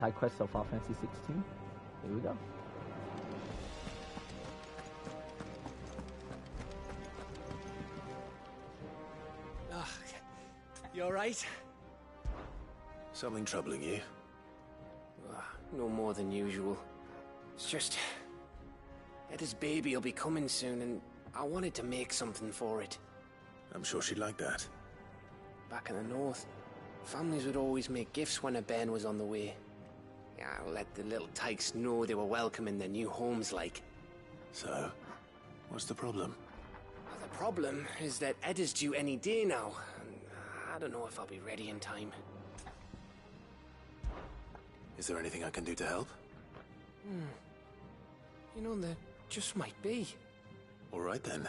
Side quest of Final Fantasy 16. Here we go. You alright? Something troubling you? No more than usual. It's just... Eda's baby will be coming soon, and I wanted to make something for it. I'm sure she'd like that. Back in the north, families would always make gifts when a bairn was on the way. Yeah, let the little tykes know they were welcome in their new homes, like. So, what's the problem? The problem is that Eda's due any day now, and I don't know if I'll be ready in time. Is there anything I can do to help? You know, there just might be. All right then.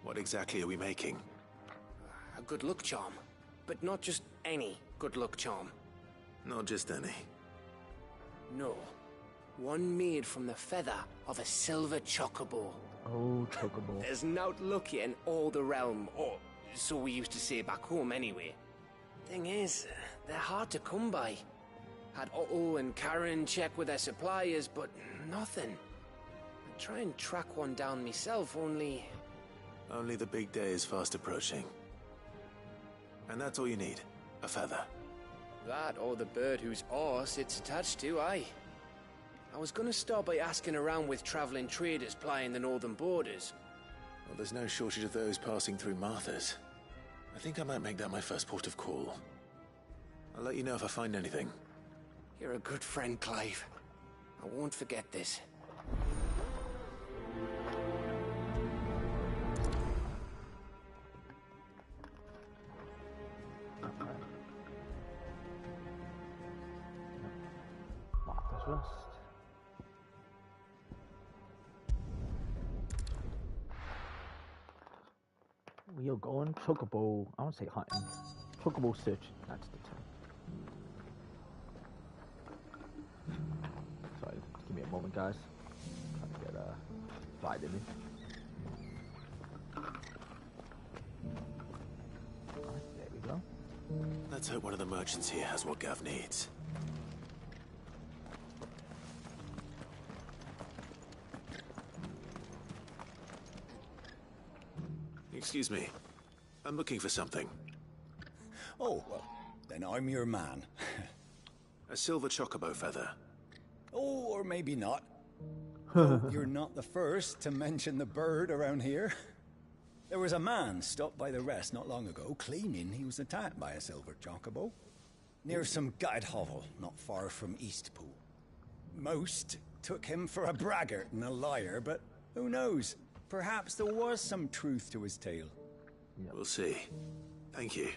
What exactly are we making? A good luck charm. But not just any good luck charm. Not just any. No. One made from the feather of a silver chocobo. Oh, chocobo. There's naught lucky in all the realm, or so we used to say back home anyway. Thing is, they're hard to come by. Had Otto and Karen check with their suppliers, but nothing. I try and track one down myself, only... Only the big day is fast approaching. And that's all you need, a feather. That or the bird whose horse it's attached to, aye. I was gonna start by asking around with traveling traders plying the northern borders. Well, there's no shortage of those passing through Martha's. I think I might make that my first port of call. I'll let you know if I find anything. You're a good friend, Clive. I won't forget this. Martha's Rust. We are going chocobo. I won't say hunting. Chocobo search. That's the term. Sorry, give me a moment, guys. Trying to get fight in me. There we go. Let's hope one of the merchants here has what Gav needs. Excuse me. I'm looking for something. Oh, well, then I'm your man. A silver chocobo feather. Oh, or maybe not. Though you're not the first to mention the bird around here. There was a man stopped by the rest not long ago claiming he was attacked by a silver chocobo near some guide hovel not far from Eastpool. Most took him for a braggart and a liar, but who knows? Perhaps there was some truth to his tale. We'll see. Thank you.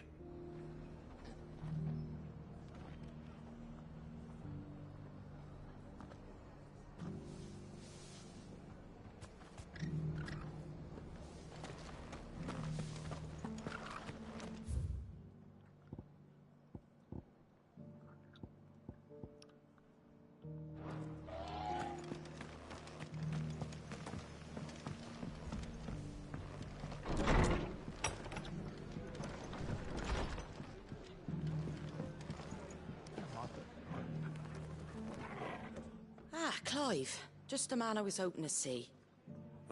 Clive, just the man I was hoping to see.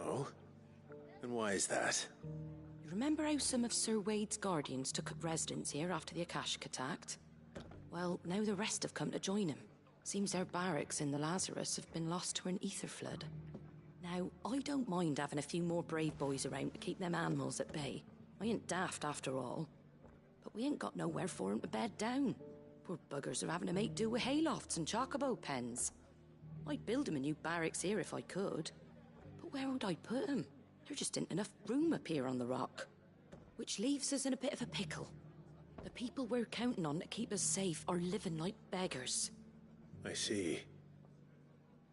Oh? And why is that? You remember how some of Sir Wade's guardians took up residence here after the Akashic attacked? Well, now the rest have come to join him. Seems their barracks in the Lazarus have been lost to an ether flood. Now, I don't mind having a few more brave boys around to keep them animals at bay. I ain't daft after all. But we ain't got nowhere for 'em to bed down. Poor buggers are having to make do with haylofts and chocobo pens. I'd build 'em a new barracks here if I could. But where would I put 'em? There just ain't enough room up here on the rock. Which leaves us in a bit of a pickle. The people we're counting on to keep us safe are living like beggars. I see.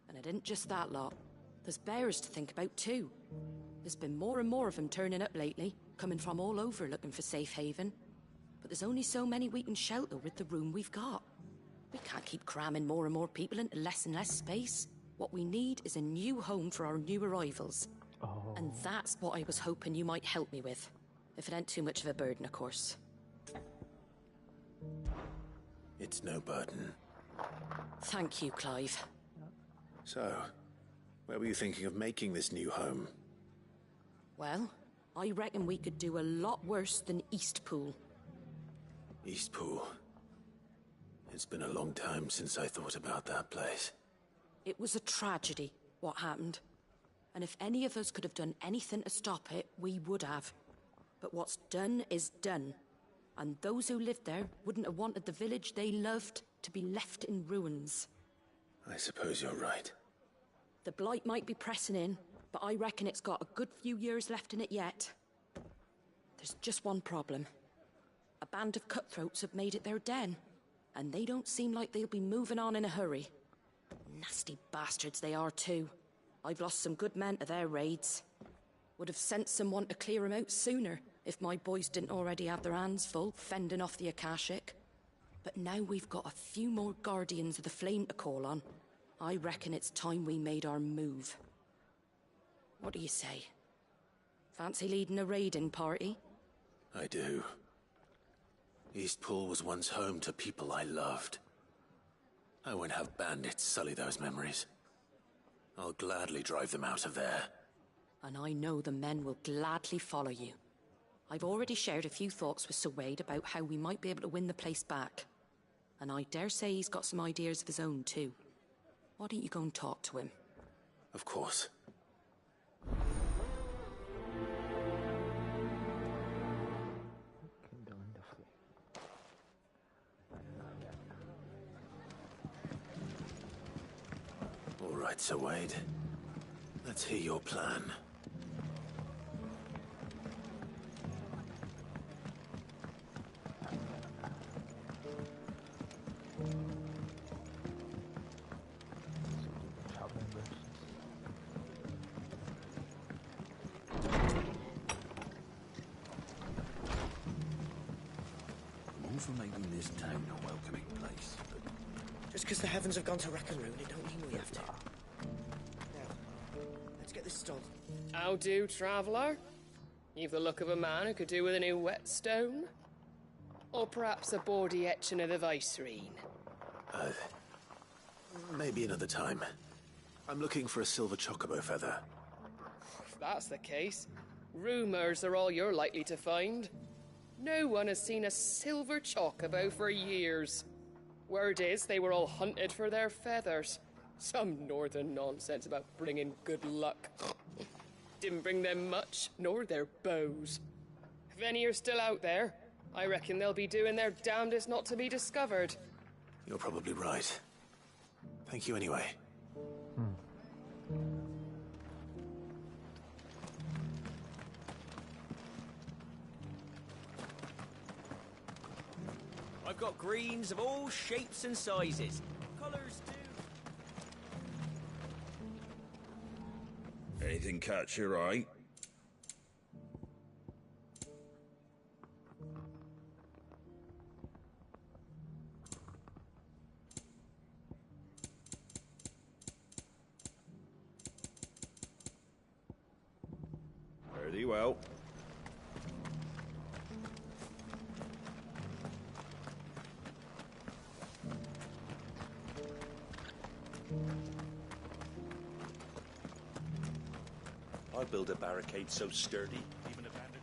And it ain't just that lot. There's bears to think about too. There's been more and more of 'em turning up lately, coming from all over looking for safe haven. But there's only so many we can shelter with the room we've got. We can't keep cramming more and more people into less and less space. What we need is a new home for our new arrivals. Oh. And that's what I was hoping you might help me with. If it ain't too much of a burden, of course. It's no burden. Thank you, Clive. So, where were you thinking of making this new home? Well, I reckon we could do a lot worse than Eastpool. Eastpool. It's been a long time since I thought about that place. It was a tragedy, what happened. And if any of us could have done anything to stop it, we would have. But what's done is done. And those who lived there wouldn't have wanted the village they loved to be left in ruins. I suppose you're right. The blight might be pressing in, but I reckon it's got a good few years left in it yet. There's just one problem. A band of cutthroats have made it their den, and they don't seem like they'll be moving on in a hurry. Nasty bastards they are too. I've lost some good men to their raids. Would have sent someone to clear 'em out sooner, if my boys didn't already have their hands full fending off the Akashic. But now we've got a few more Guardians of the Flame to call on. I reckon it's time we made our move. What do you say? Fancy leading a raiding party? I do. Eastpool was once home to people I loved. I won't have bandits sully those memories. I'll gladly drive them out of there. And I know the men will gladly follow you. I've already shared a few thoughts with Sir Wade about how we might be able to win the place back. And I dare say he's got some ideas of his own too. Why don't you go and talk to him? Of course. All right, Sir Wade. Let's hear your plan. I'm all for making this town a welcoming place, but Just because the heavens have gone to wreck and ruin, it don't mean we have to. Now, let's get this started. How do, traveller? You've the look of a man who could do with a new whetstone. Or perhaps a bawdy etching of the Vicereine. Maybe another time. I'm looking for a silver chocobo feather. If that's the case, rumours are all you're likely to find. No one has seen a silver chocobo for years. Word is they were all hunted for their feathers. Some northern nonsense about bringing good luck. Didn't bring them much, nor their bows. If any are still out there, I reckon they'll be doing their damnedest not to be discovered. You're probably right. Thank you anyway. I've got greens of all shapes and sizes. Colours too. anything catch your eye? Very well. I build a barricade so sturdy, even a bandit.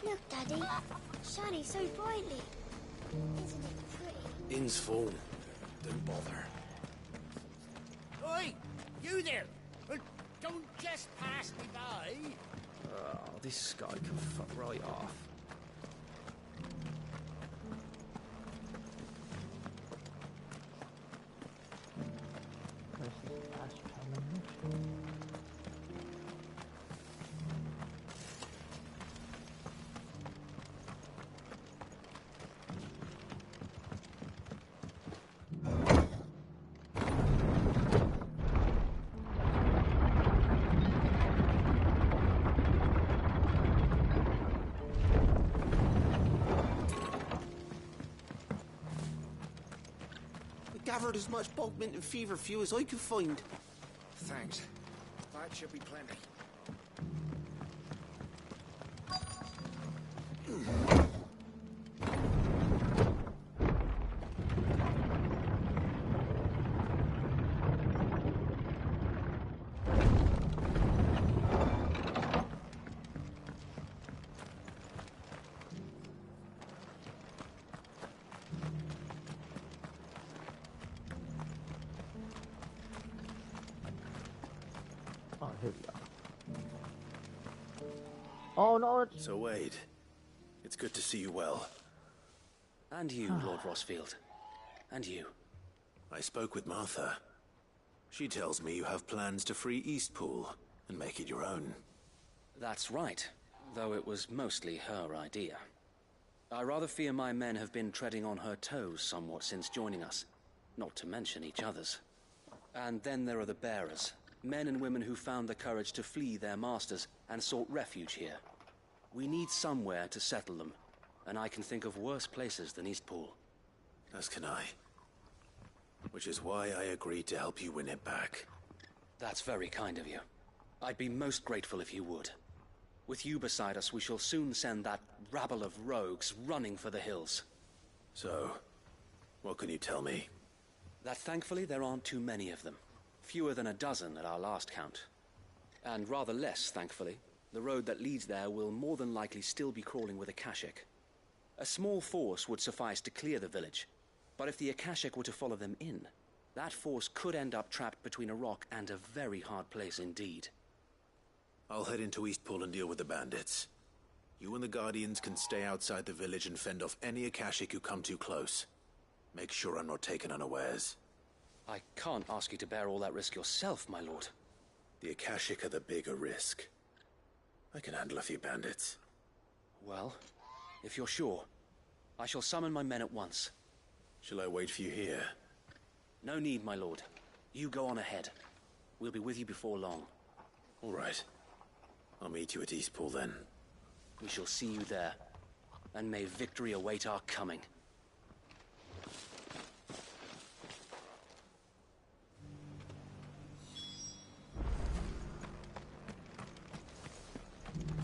Look, Daddy. Shining so brightly. Isn't it pretty? Inn's full. Don't bother. Oi! You there! Don't just pass me by! Oh, this guy can fuck right off. Gathered as much bulk mint and feverfew as I could find. Thanks. That should be plenty. Oh, here we are. Oh no, it's... So Wade, it's good to see you well. And you, Lord Rossfield. And you. I spoke with Martha. She tells me you have plans to free Eastpool and make it your own. That's right, though it was mostly her idea. I rather fear my men have been treading on her toes somewhat since joining us, not to mention each other's. And then there are the bearers, men and women who found the courage to flee their masters and sought refuge here. We need somewhere to settle them, and I can think of worse places than Eastpool. As can I. Which is why I agreed to help you win it back. That's very kind of you. I'd be most grateful if you would. With you beside us, we shall soon send that rabble of rogues running for the hills. So, what can you tell me? That thankfully there aren't too many of them. Fewer than a dozen at our last count. And rather less, thankfully, the road that leads there will more than likely still be crawling with Akashic. A small force would suffice to clear the village, but if the Akashic were to follow them in, that force could end up trapped between a rock and a very hard place indeed. I'll head into Eastpool and deal with the bandits. You and the Guardians can stay outside the village and fend off any Akashic who come too close. Make sure I'm not taken unawares. I can't ask you to bear all that risk yourself, my lord. The Akashic are the bigger risk. I can handle a few bandits. Well, if you're sure, I shall summon my men at once. Shall I wait for you here? No need, my lord. You go on ahead. We'll be with you before long. All right. I'll meet you at Eastpool then. We shall see you there, and may victory await our coming.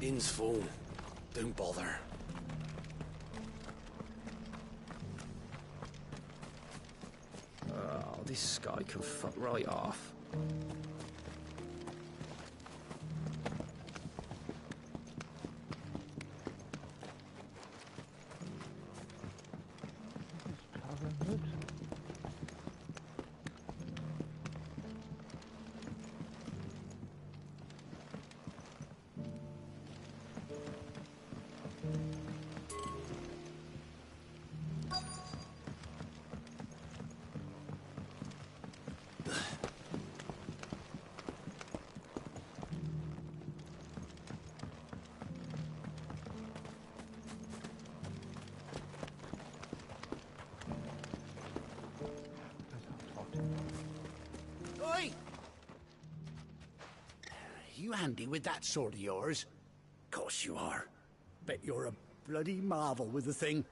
Inn's full. Don't bother. Oh, this guy can fuck right off. Oi! You handy with that sword of yours? Course you are. Bet you're a bloody marvel with the thing.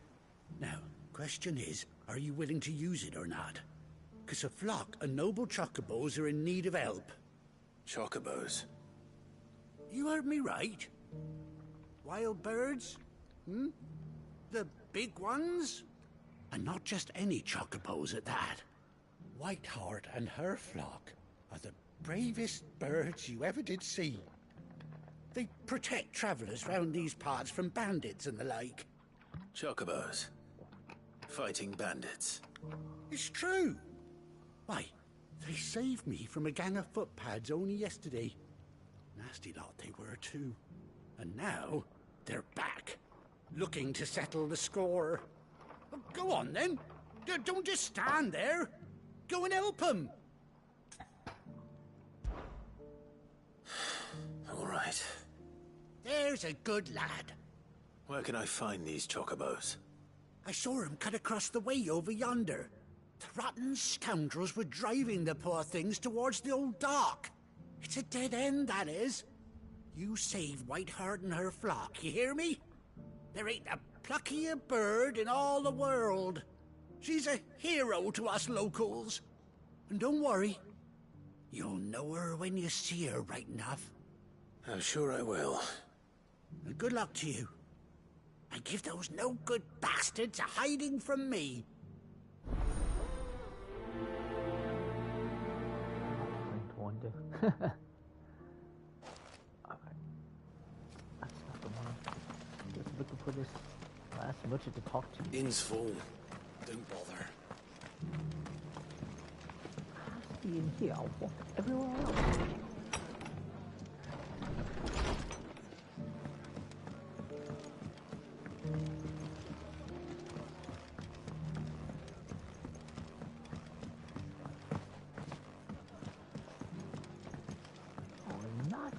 Now, question is, are you willing to use it or not? 'Cause a flock of noble chocobos are in need of help. Chocobos? You heard me right. Wild birds? Hmm? The big ones? And not just any chocobos at that. Whiteheart and her flock are the bravest birds you ever did see. They protect travelers round these parts from bandits and the like. Chocobos. Fighting bandits. It's true. Why, they saved me from a gang of footpads only yesterday. Nasty lot they were too. And now, they're back, looking to settle the score. Well, go on then. Don't just stand there. Go and help them. All right. There's a good lad. Where can I find these chocobos? I saw him cut across the way over yonder. The rotten scoundrels were driving the poor things towards the old dock. It's a dead end, that is. You save Whiteheart and her flock, you hear me? There ain't a pluckier bird in all the world. She's a hero to us locals. And don't worry, You'll know her when you see her, right enough. I'm sure I will. And good luck to you. And give those no-good bastards a hiding from me. Going to wonder. Alright. That's not the one. Just looking for this last merchant to talk to. Inn's full. Don't bother. Has to be in here. I'll walk everywhere else.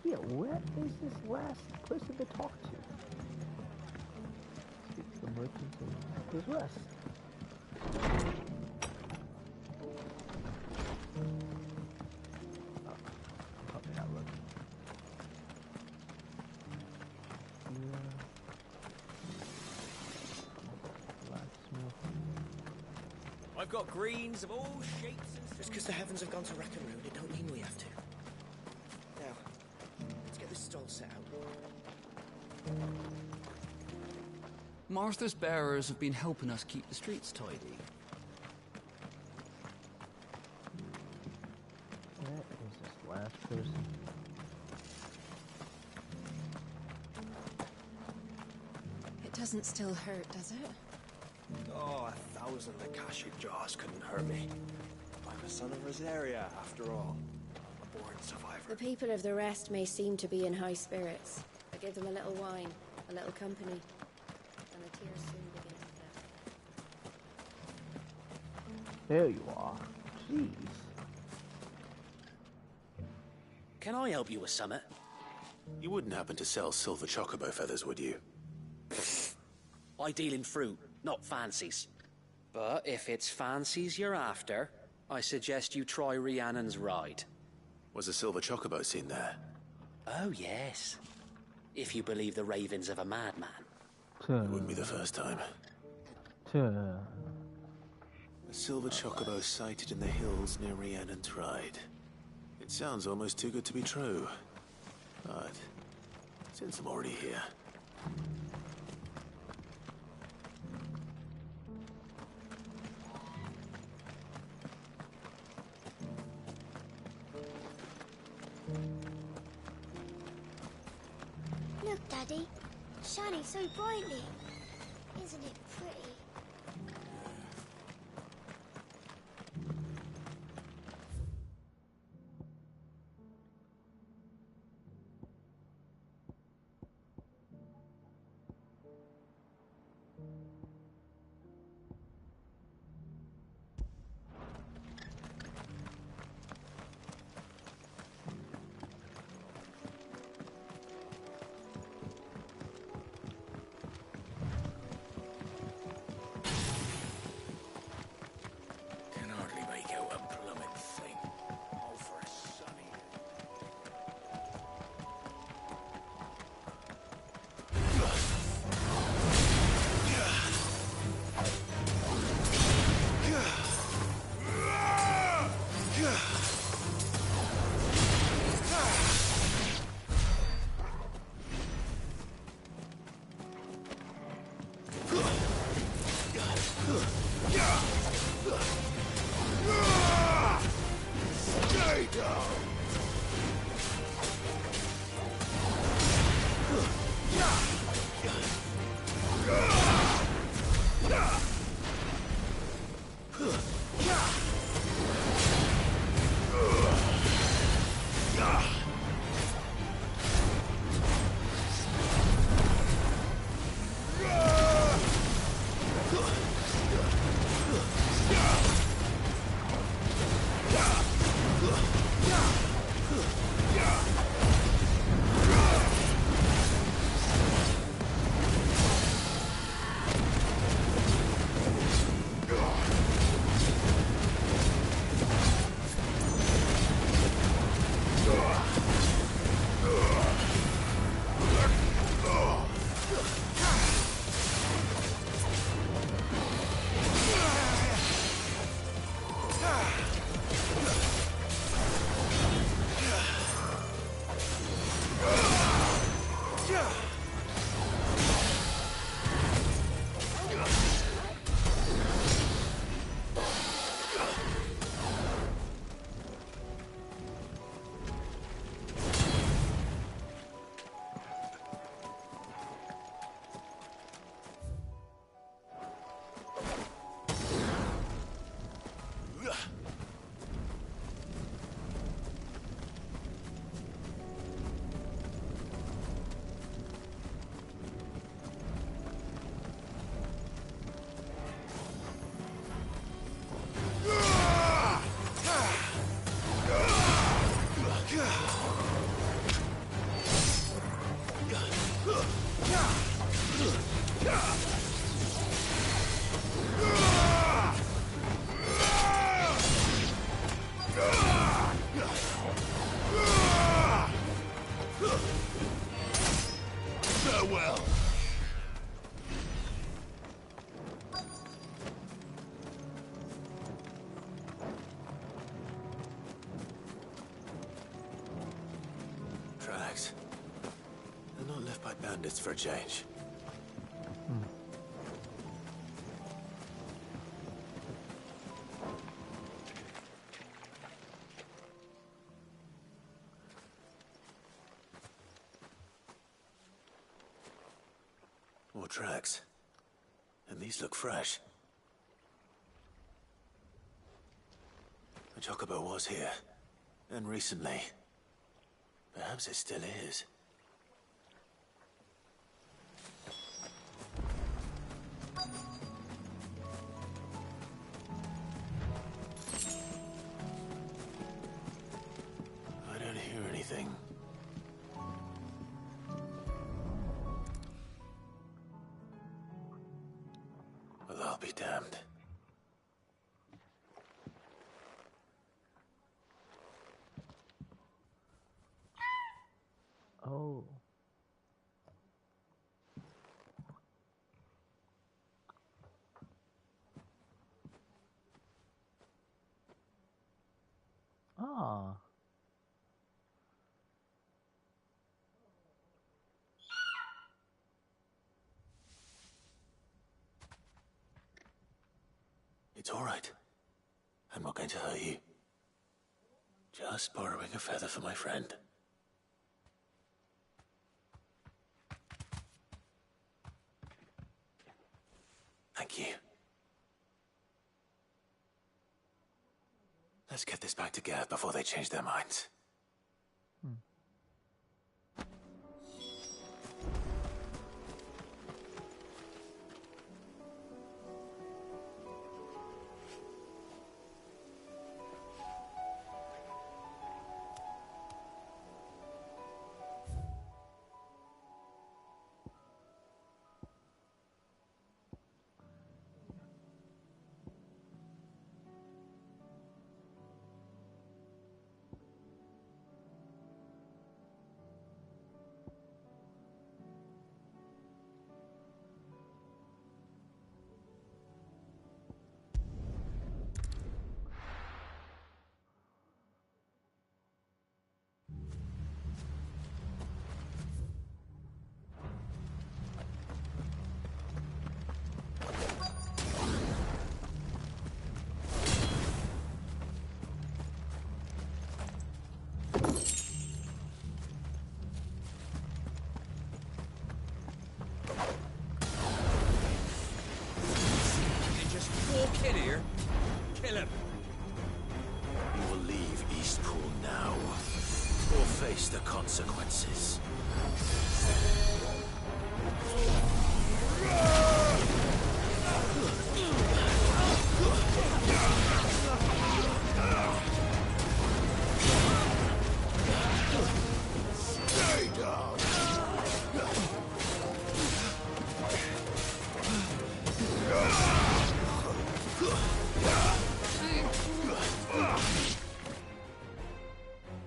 Here, where is this last person to talk to? Speak to the merchant and his rest. Oh, I'm probably not looking. I've got greens of all shapes and... Just because the heavens have gone to Rackaroon, it don't mean we have to. Now, let's get this stall set out. Martha's bearers have been helping us keep the streets tidy. Where is this last person? It doesn't still hurt, does it? Oh, 1,000 Akashic jaws couldn't hurt me. I'm a son of Rosaria, after all. A born survivor. The people of the rest may seem to be in high spirits. I give them a little wine, a little company, and the tears soon begin to flow. There you are. Jeez. Can I help you with summit? You wouldn't happen to sell silver chocobo feathers, would you? I deal in fruit, not fancies. But if it's fancies you're after, I suggest you try Rhiannon's ride. Was a silver chocobo seen there? Oh, yes. If you believe the ravings of a madman. It wouldn't be the first time. A silver chocobo sighted in the hills near Rhiannon's ride. It sounds almost too good to be true. But since I'm already here... Look, Daddy. Shining so brightly. Isn't it pretty? well. Tracks. They're not left by bandits for a change. More tracks. And these look fresh. The Chocobo was here. And recently. Perhaps it still is. I don't hear anything. Well, I'll be damned. Oh. Ah. It's all right. I'm not going to hurt you. Just borrowing a feather for my friend. Thank you. Let's get this back to Gav before they change their minds. Kid here. Kill him. You will leave Eastpool now, or face the consequences. Stay down.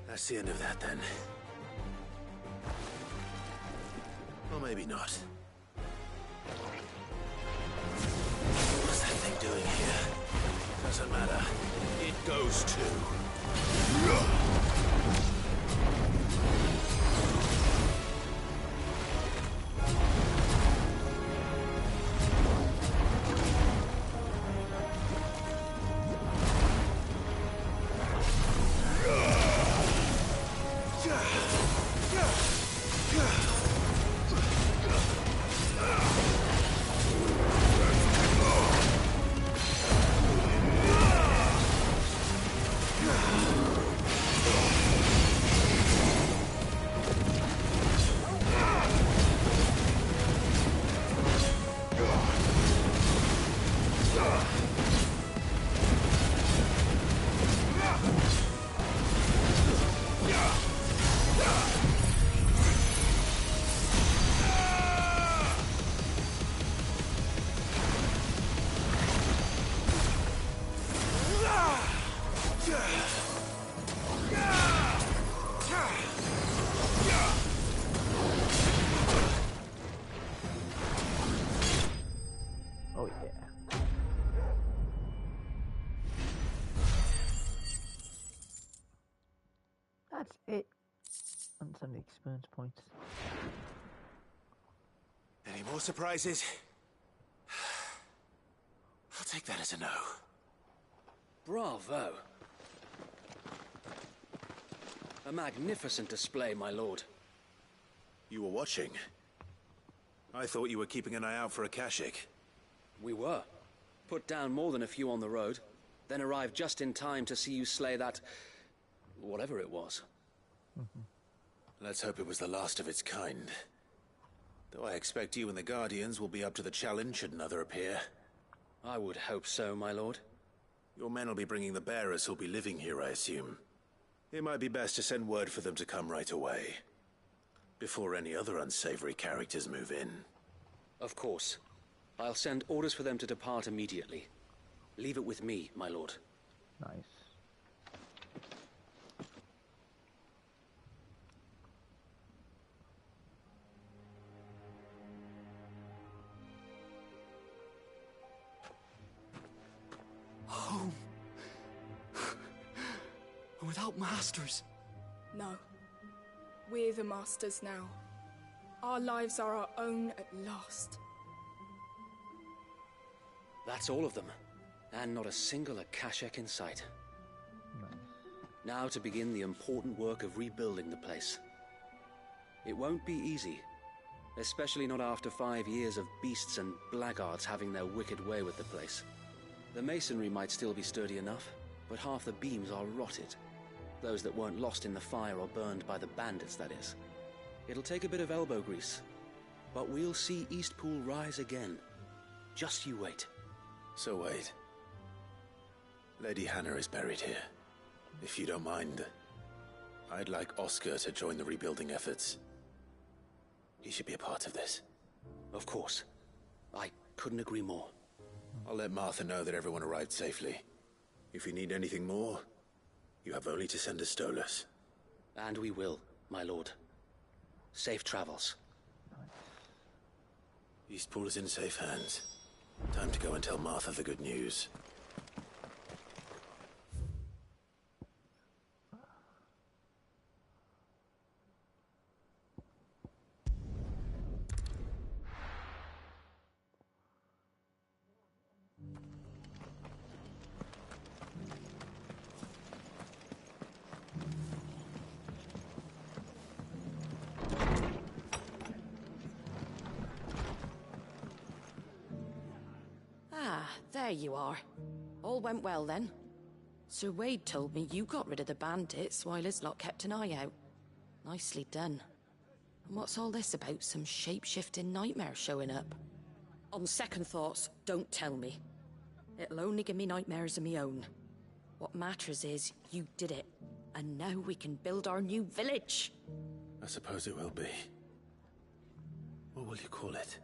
That's the end of that, then. Or maybe not. What's that thing doing here? Doesn't matter. It goes too. experience points. Any more surprises? I'll take that as a no. Bravo. A magnificent display, my lord. You were watching. I thought you were keeping an eye out for a Kashik. We were. Put down more than a few on the road, then arrived just in time to see you slay that... whatever it was. Let's hope it was the last of its kind. Though I expect you and the Guardians will be up to the challenge should another appear. I would hope so, my lord. Your men will be bringing the bearers who'll be living here, I assume. It might be best to send word for them to come right away, before any other unsavory characters move in. Of course. I'll send orders for them to depart immediately. Leave it with me, my lord. Nice. Home. Without masters. No. We're the masters now. Our lives are our own at last. That's all of them. And not a single Akashek in sight. Nice. Now to begin the important work of rebuilding the place. It won't be easy. Especially not after 5 years of beasts and blackguards having their wicked way with the place. The masonry might still be sturdy enough, but half the beams are rotted. Those that weren't lost in the fire or burned by the bandits, that is. It'll take a bit of elbow grease, but we'll see Eastpool rise again. Just you wait. So wait. Lady Hannah is buried here. If you don't mind, I'd like Oscar to join the rebuilding efforts. He should be a part of this. Of course. I couldn't agree more. I'll let Martha know that everyone arrived safely. If you need anything more, you have only to send a Stolas. And we will, my lord. Safe travels. Eastpool is in safe hands. Time to go and tell Martha the good news. There you are. All went well then. Sir Wade told me you got rid of the bandits while his lot kept an eye out. Nicely done. And what's all this about some shape-shifting nightmare showing up? On second thoughts, don't tell me. It'll only give me nightmares of me own. What matters is you did it. And now we can build our new village. I suppose it will be. What will you call it?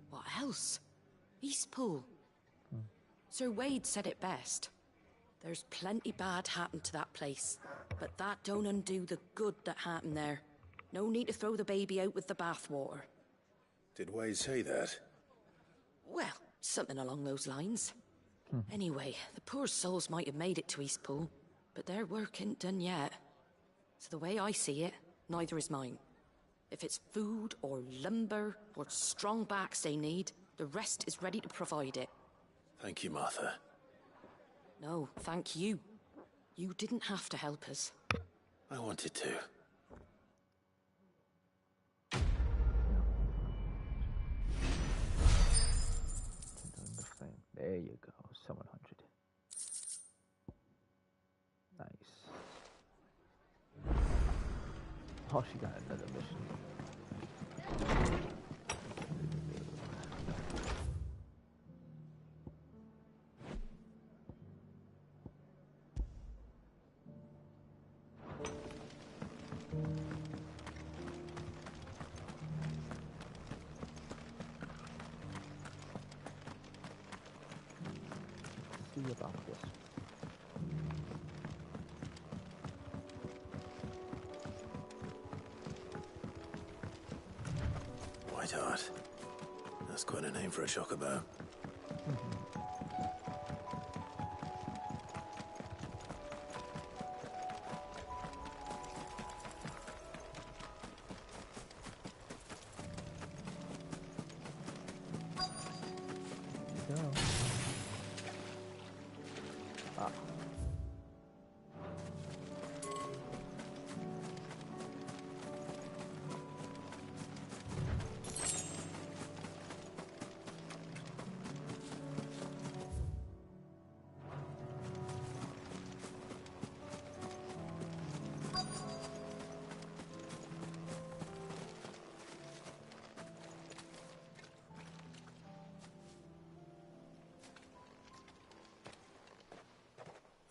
What else? Eastpool. Sir Wade said it best. There's plenty bad happened to that place, but that don't undo the good that happened there. No need to throw the baby out with the bathwater. Did Wade say that? Well, something along those lines. Anyway, the poor souls might have made it to Eastpool, but their work ain't done yet. So the way I see it, neither is mine. If it's food or lumber or strong backs they need, the rest is ready to provide it. Thank you, Martha. No, thank you. You didn't have to help us. I wanted to. There you go, 700. Nice. Oh, she got another mission. See about this. Whiteheart. That's quite a name for a chocobo.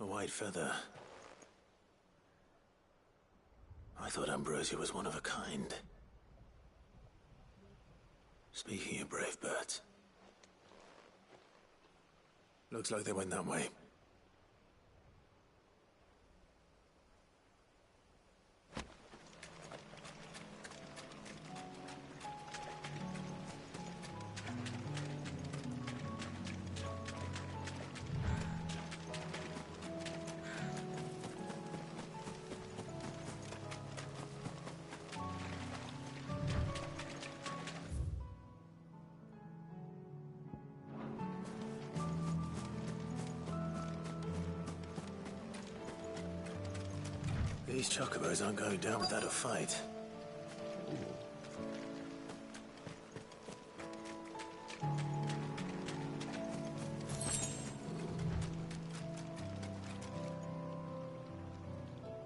white feather. I thought Ambrosia was one of a kind. Speaking of brave birds, looks like they went that way. These chocobos aren't going down without a fight.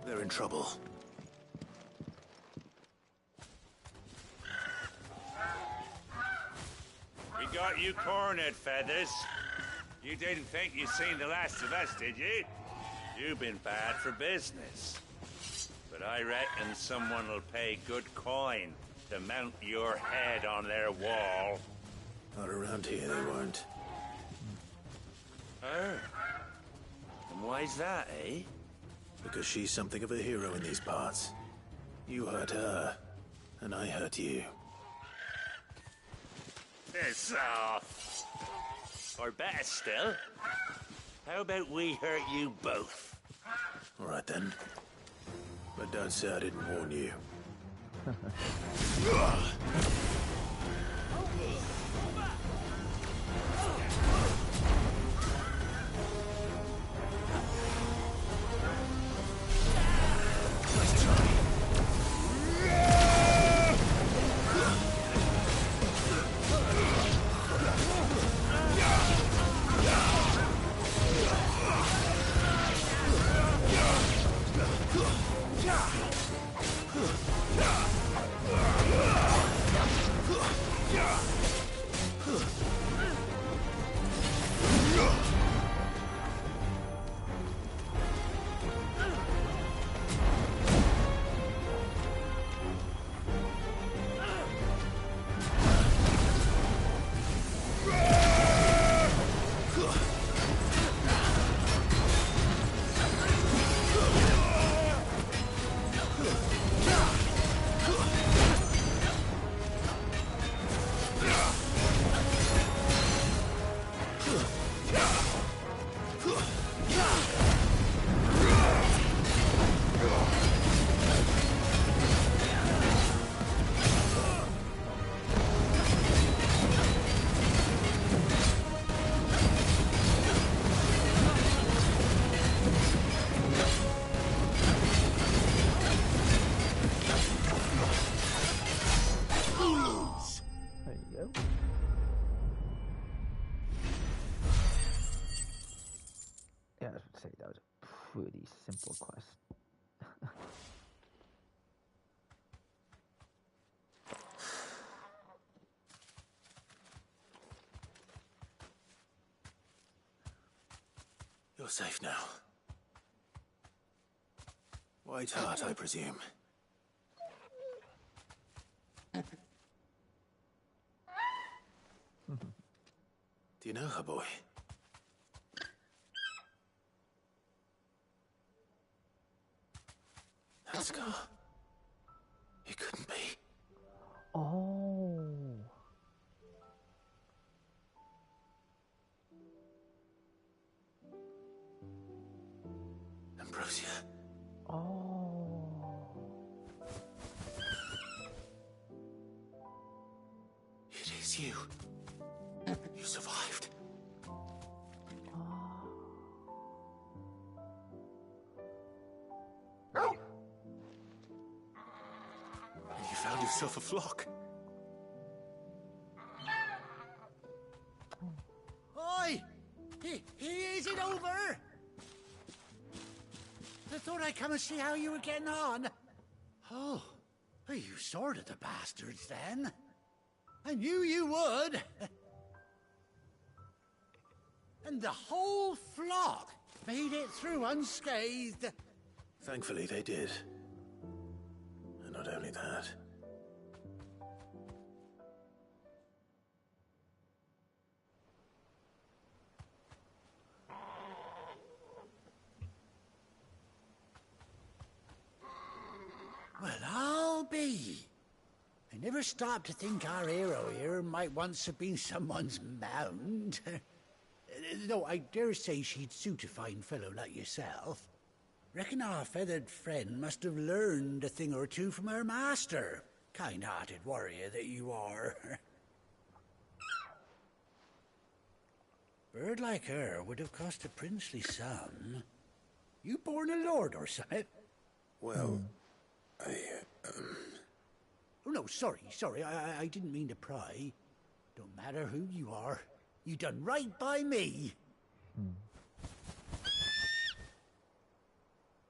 They're in trouble. We got you cornered, Feathers. You didn't think you'd seen the last of us, did you? You've been bad for business. But I reckon someone will pay good coin to mount your head on their wall. Not around here, they won't. Oh. And why's that, eh? Because she's something of a hero in these parts. You hurt her, and I hurt you. Piss off. Or better still, how about we hurt you both? All right then. But don't say I didn't warn you. Pretty simple quest. You're safe now. White Heart, I presume. Do you know her, boy? That scar. It couldn't be. Oh. Ambrosia. Oh. It is you. You survived. And you found yourself a flock. Oi! Is it over? I thought I'd come and see how you were getting on. Oh, you sorted the bastards then. I knew you would. And the whole flock. made it through unscathed. Thankfully, they did. And not only that. Well, I'll be. I never stopped to think our hero here might once have been someone's mount. Though I dare say she'd suit a fine fellow like yourself. Reckon our feathered friend must have learned a thing or two from her master. Kind-hearted warrior that you are. Bird like her would have cost a princely sum. You born a lord or something? Well, Oh, no, sorry. I didn't mean to pry. Don't matter who you are. You done right by me.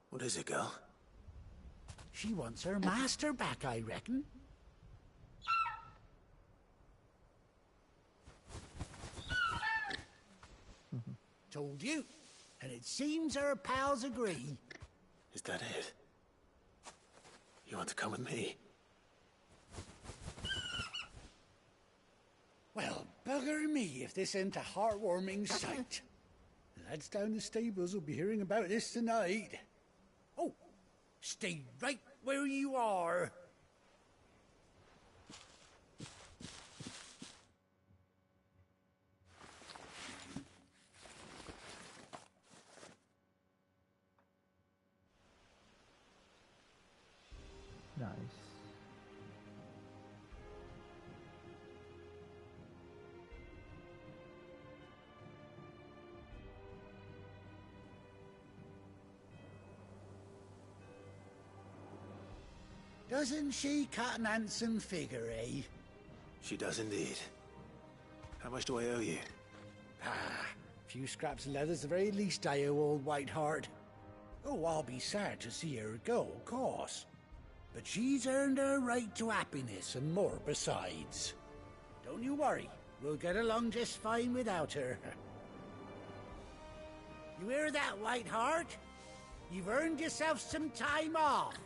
What is it, girl? She wants her master back, I reckon. Told you. And it seems her pals agree. Is that it? You want to come with me? Well, bugger me if this ain't a heartwarming sight. The lads down the stables will be hearing about this tonight. Oh, stay right where you are. Nice. Doesn't she cut an handsome figure, eh? She does indeed. How much do I owe you? Ah, a few scraps of leather's the very least I owe old Whiteheart. Oh, I'll be sad to see her go, of course. But she's earned her right to happiness and more besides. Don't you worry, we'll get along just fine without her. You hear that, Whiteheart? You've earned yourself some time off.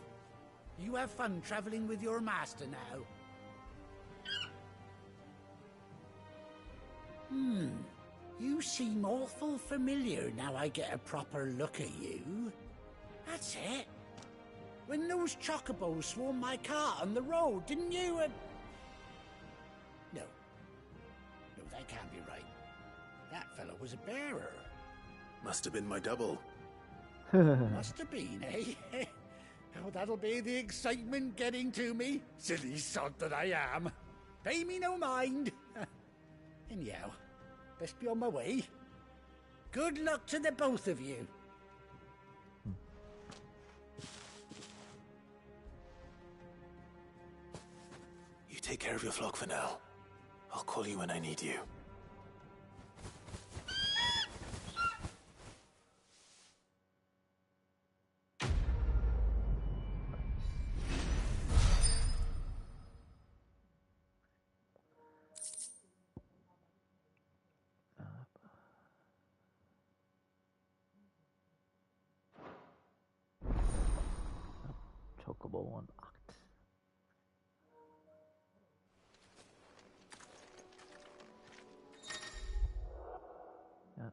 You have fun traveling with your master now. You seem awful familiar now I get a proper look at you. That's it. When those chocobos swarmed my car on the road, didn't you? No, that can't be right. That fellow was a bearer. Must have been my double. Must have been, eh? Oh, that'll be the excitement getting to me. Silly sod that I am. Pay me no mind. Anyhow, best be on my way. Good luck to the both of you. You take care of your flock for now. I'll call you when I need you. Chocobo unlocked. Yeah.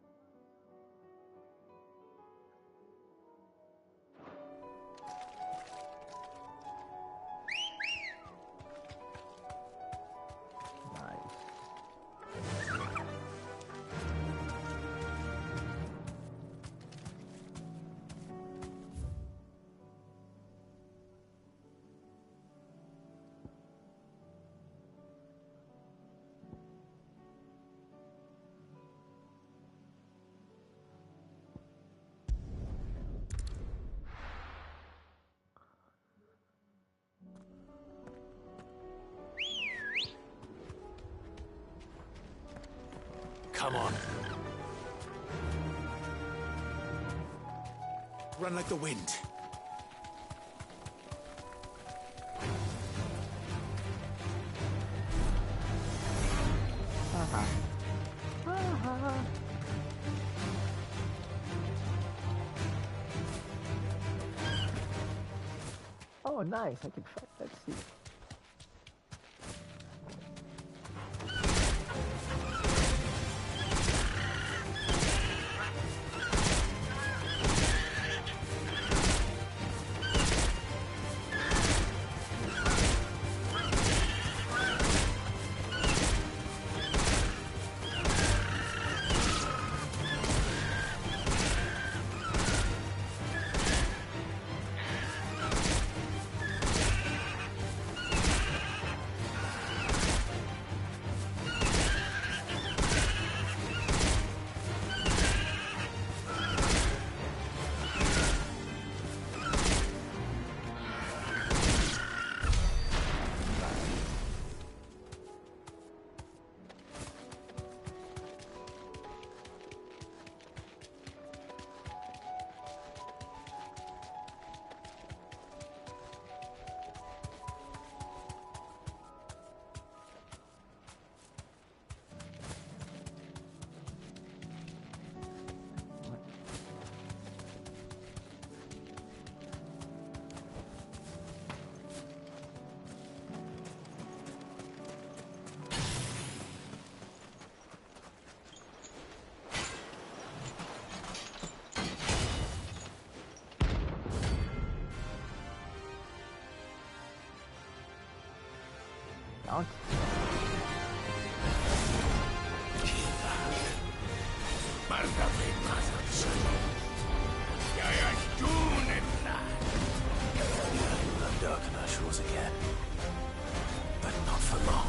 Come on. Run like the wind. Oh, nice. I can fight. Let's see. Mount. I'm dark on our shores again, but not for long.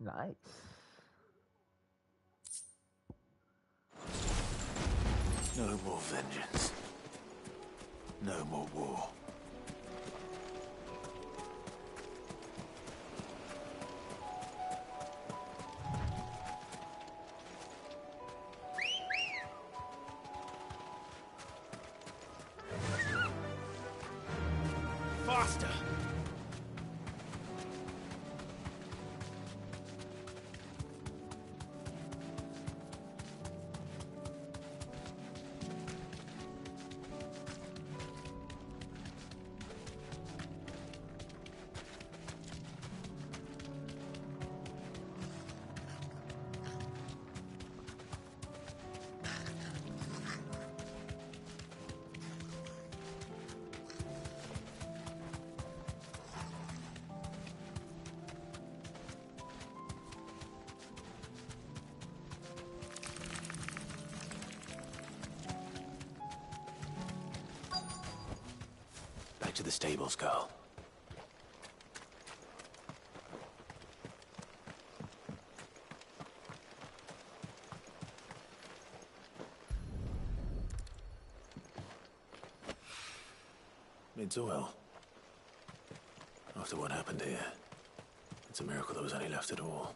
Nice. No more vengeance. No more war. Faster! to the stables, girl. It's well. After what happened here, it's a miracle there was any left at all.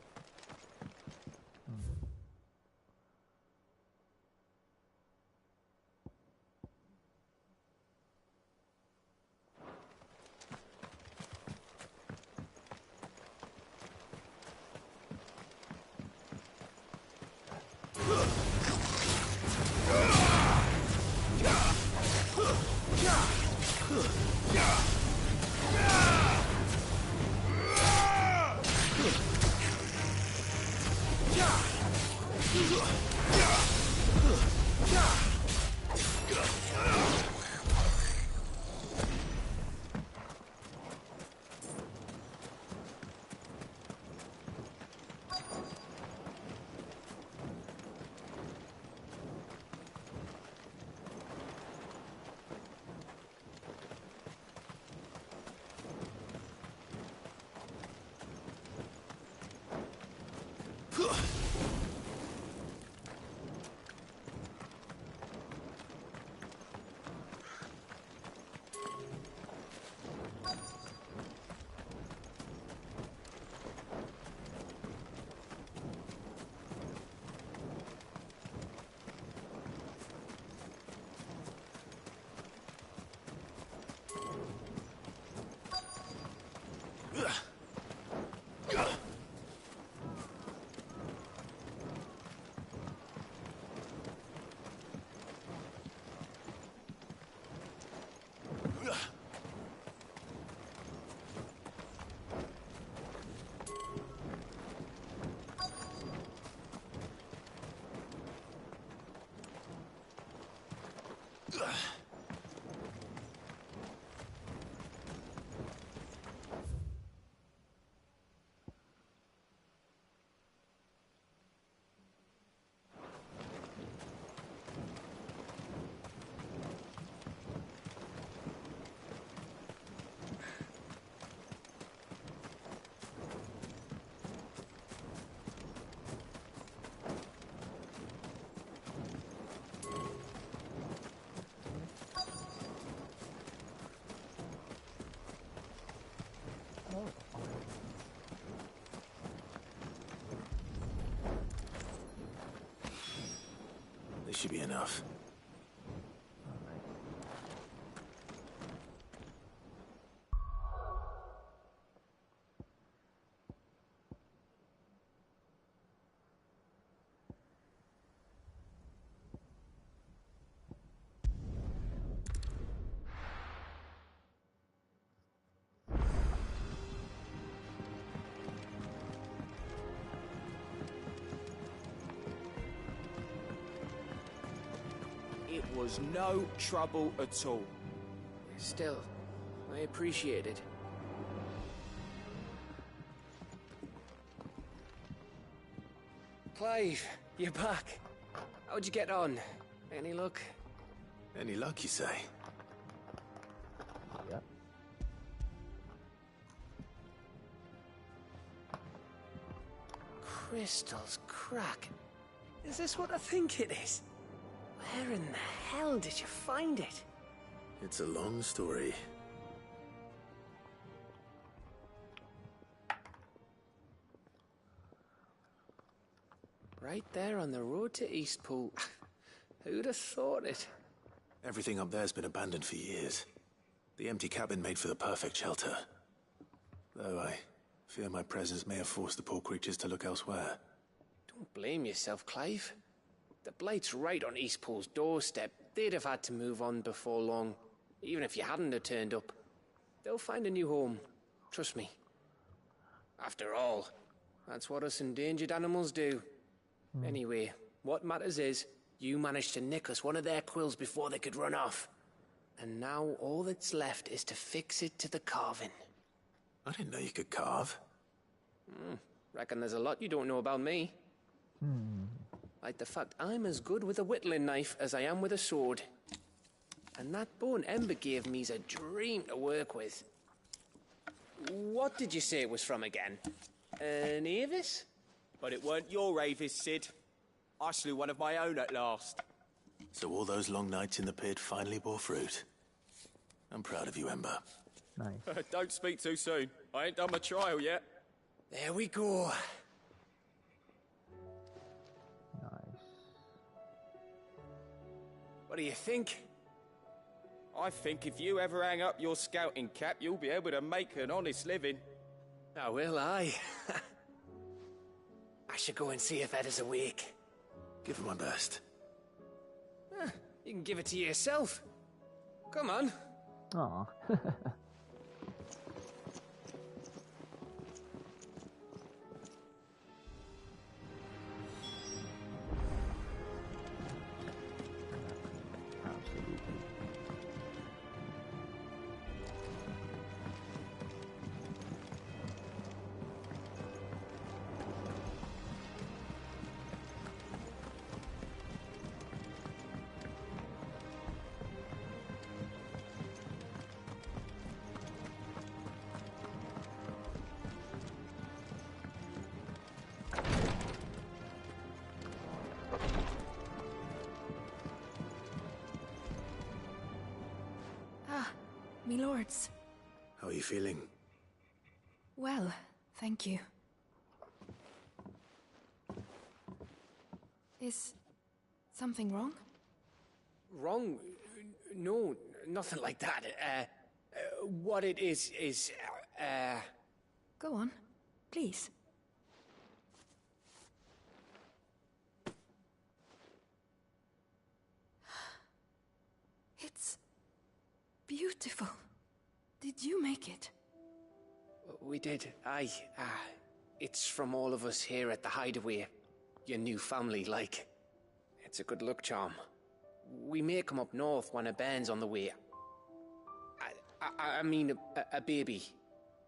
This should be enough. It was no trouble at all. Still, I appreciate it. Clive, you're back. How'd you get on? Any luck? Any luck, you say? Yeah. Crystal's crack. Is this what I think it is? Where in the hell did you find it? It's a long story. Right there on the road to Eastpool. Who'd have thought it? Everything up there's been abandoned for years. The empty cabin made for the perfect shelter. Though I fear my presence may have forced the poor creatures to look elsewhere. Don't blame yourself, Clive. The Blight's right on Eastpool's doorstep. They'd have had to move on before long, even if you hadn't have turned up. They'll find a new home. Trust me. After all, that's what us endangered animals do. Anyway, what matters is, you managed to nick us one of their quills before they could run off. And now all that's left is to fix it to the carving. I didn't know you could carve. Reckon there's a lot you don't know about me. Like the fact I'm as good with a whittling knife as I am with a sword. And that bone Ember gave me's a dream to work with. What did you say it was from again? An Avis? But it weren't your Avis, Sid. I slew one of my own at last. So all those long nights in the pit finally bore fruit. I'm proud of you, Ember. Nice. Don't speak too soon. I ain't done my trial yet. There we go. Nice. What do you think? I think if you ever hang up your scouting cap, you'll be able to make an honest living. Oh, will I? I should go and see if Ed is awake. Give it my best. You can give it to yourself. Come on. Aw. Me lords. How are you feeling? Well, thank you. Is something wrong? Wrong? No, nothing like that. What it is... Go on, please. It's beautiful. Did you make it? We did. Aye. It's from all of us here at the Hideaway. Your new family, like. It's a good luck charm. We may come up north when a band's on the way. I mean a baby.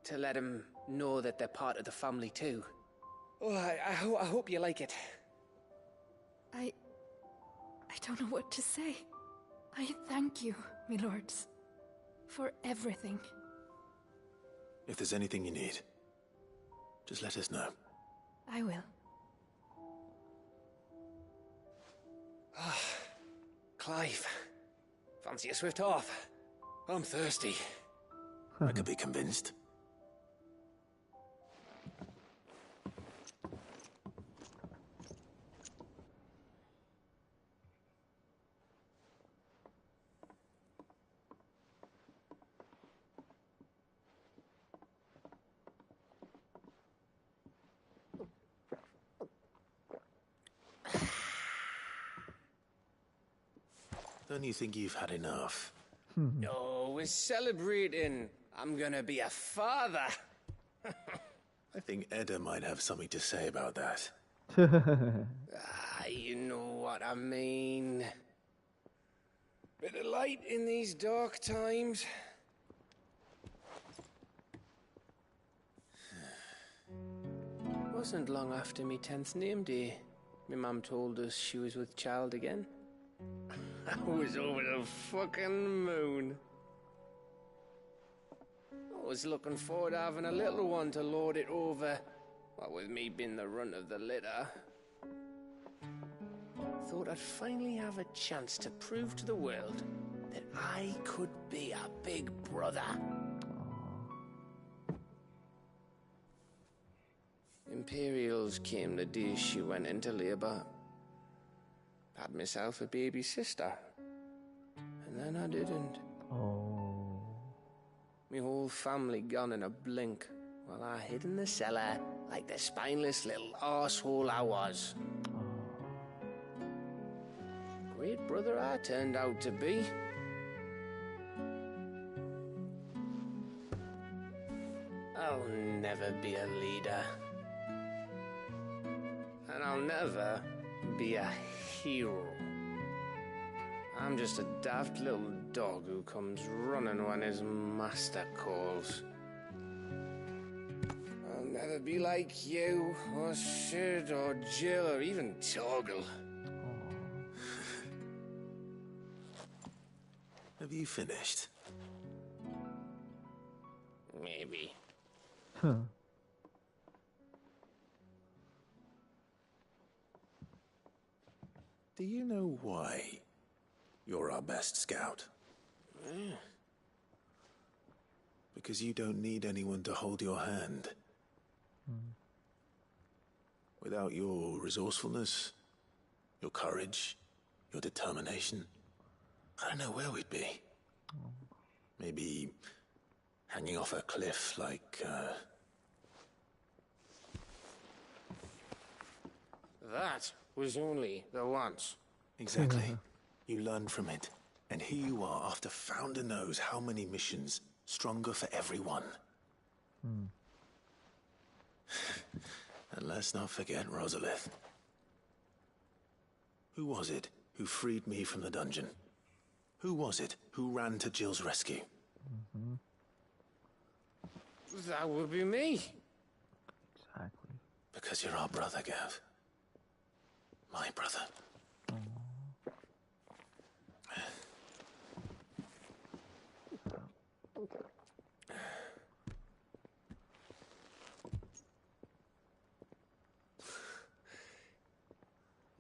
To let him know that they're part of the family too. Oh, I hope you like it. I don't know what to say. I thank you, my lords, for everything. If there's anything you need, just let us know. I will. Clive, fancy a swift off? I'm thirsty. I could be convinced. Don't you think you've had enough? No, we're celebrating. I'm gonna be a father. I think Edda might have something to say about that. You know what I mean. Bit of light in these dark times. Wasn't long after me 10th name day, my mum told us she was with child again. I was over the fucking moon. I was looking forward to having a little one to lord it over, what with me being the runt of the litter. Thought I'd finally have a chance to prove to the world that I could be a big brother. Imperials came the day she went into labour. Had myself a baby sister. And then I didn't. Oh. My whole family gone in a blink, while I hid in the cellar like the spineless little arsehole I was. Great brother I turned out to be. I'll never be a leader. And I'll never be a hero. I'm just a daft little dog who comes running when his master calls. I'll never be like you, or Sid, or Jill, or even Torgal. Have you finished? Maybe. Huh. Do you know why you're our best scout? Because you don't need anyone to hold your hand. Without your resourcefulness, your courage, your determination, I don't know where we'd be. Maybe hanging off a cliff like, That was only the once. Exactly. You learned from it. And here you are, after Founder knows how many missions, stronger for everyone. And let's not forget Rosalith. Who was it who freed me from the dungeon? Who was it who ran to Jill's rescue? That would be me. Exactly. Because you're our brother, Gav. My brother.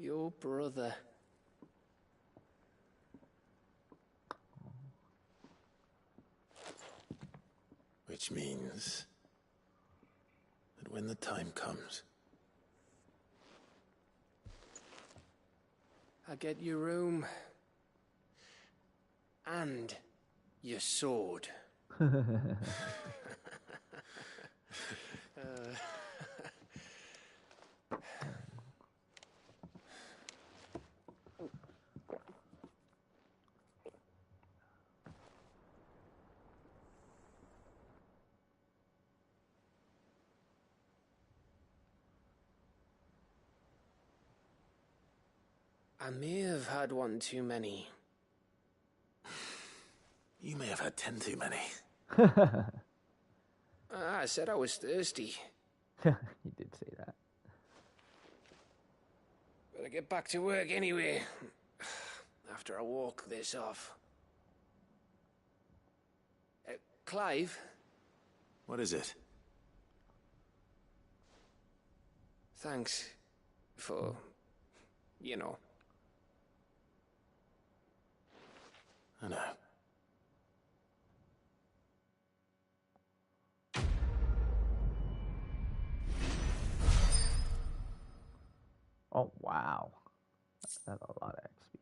Your brother. Which means that when the time comes, I get your room. And your sword. I may have had one too many. you may have had 10 too many. I said I was thirsty. He did say that. Better get back to work anyway. After I walk this off. Clive? What is it? Thanks for, you know. I know. Oh, wow. That's a lot of XP.